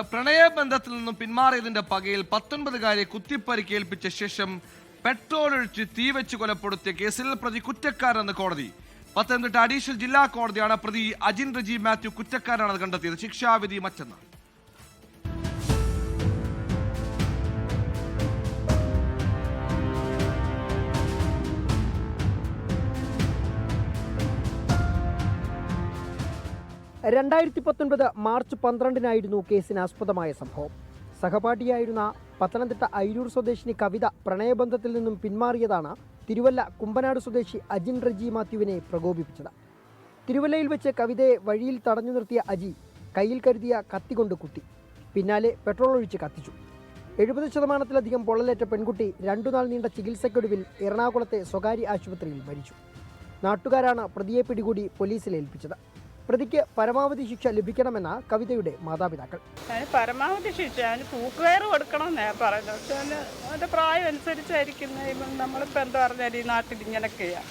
പ്രണയബന്ധത്തിൽ നിന്നും പിന്മാറിയതിന്റെ പകയിൽ 19-കാരെ കുത്തിപ്പരിക്കേൽപ്പിച്ച ശേഷം പെട്രോൾ ഒഴിച്ച് തീവെച്ച് കൊലപ്പെടുത്തിയ കേസിൽ പ്രതി കുറ്റക്കാരെന്ന് കോടതി. പത്തനംതിട്ട അഡീഷണൽ ജില്ലാ കോടതിയാണ് പ്രതി അജിൻ റജി മാത്യു കുറ്റക്കാരാണെന്ന് കണ്ടെത്തിയത്. ശിക്ഷാവിധി മറ്റന്നാൾ. മാർച്ച് 12 കേസിനാസ്പദമായ സംഭവം. സഹപാഠിയായിരുന്ന പത്തനംതിട്ട അയിരൂർ സ്വദേശിനി കവിത പ്രണയബന്ധത്തിൽ നിന്നും പിന്മാറിയതാണ് തിരുവല്ല കുമ്പനാട് സ്വദേശി അജിൻ റജി മാത്യുവിനെ പ്രകോപിപ്പിച്ചത്. തിരുവല്ലയിൽ വെച്ച് കവിതയെ വഴിയിൽ തടഞ്ഞു നിർത്തിയ അജി കയ്യിൽ കരുതിയ കത്തികൊണ്ട് കുത്തി. പിന്നാലെ പെട്രോൾ ഒഴിച്ച് കത്തിച്ചു. 70% പൊള്ളലേറ്റ പെൺകുട്ടി 2 നാൾ നീണ്ട ചികിത്സയ്ക്കൊടുവിൽ എറണാകുളത്തെ സ്വകാര്യ ആശുപത്രിയിൽ മരിച്ചു. നാട്ടുകാരാണ് പ്രതിയെ പിടികൂടി പോലീസിൽ ഏൽപ്പിച്ചത്. പ്രതിക്ക് പരമാവധി ശിക്ഷ ലഭിക്കണമെന്ന കവിതയുടെ മാതാപിതാക്കൾ. പരമാവധി ശിക്ഷ തൂക്കുകയർ കൊടുക്കണമെന്നേ പറയുന്നത്. പക്ഷേ അതിന്റെ പ്രായം അനുസരിച്ചായിരിക്കും. നമ്മളിപ്പോൾ എന്താ പറഞ്ഞാൽ ഈ നാട്ടിൽ ഇങ്ങനെയൊക്കെയാ.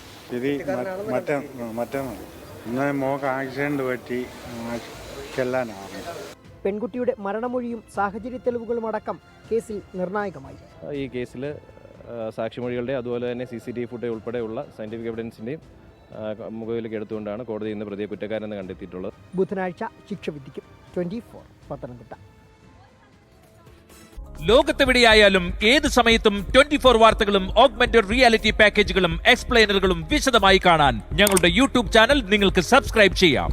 പെൺകുട്ടിയുടെ മരണമൊഴിയും സാഹചര്യ തെളിവുകളും അടക്കം കേസിൽ നിർണായകമായി. ഈ കേസിൽ സാക്ഷിമൊഴികളുടെ അതുപോലെ തന്നെ CCTV ഫുട്ടേജ് ഉൾപ്പെടെയുള്ള സയന്റിഫിക് എവിഡൻസിന്റെയും മുഖവിലേക്ക് എടുത്തുകൊണ്ടാണ് കോടതി ഇന്ന് പ്രതിയെ കുറ്റക്കാരെന്ന് കണ്ടെത്തിയിട്ടുള്ളത്. ബുധനാഴ്ച ശിക്ഷ വിധിക്കും. 24 പത്തനംതിട്ട. ലോകത്തെവിടെയായാലും ഏത് സമയത്തും 24 വാർത്തകളും ഓഗ്മെന്റഡ് റിയാലിറ്റി പാക്കേജുകളും എക്സ്പ്ലെയിനറുകളും വിശദമായി കാണാൻ ഞങ്ങളുടെ YouTube ചാനൽ നിങ്ങൾക്ക് സബ്സ്ക്രൈബ് ചെയ്യാം.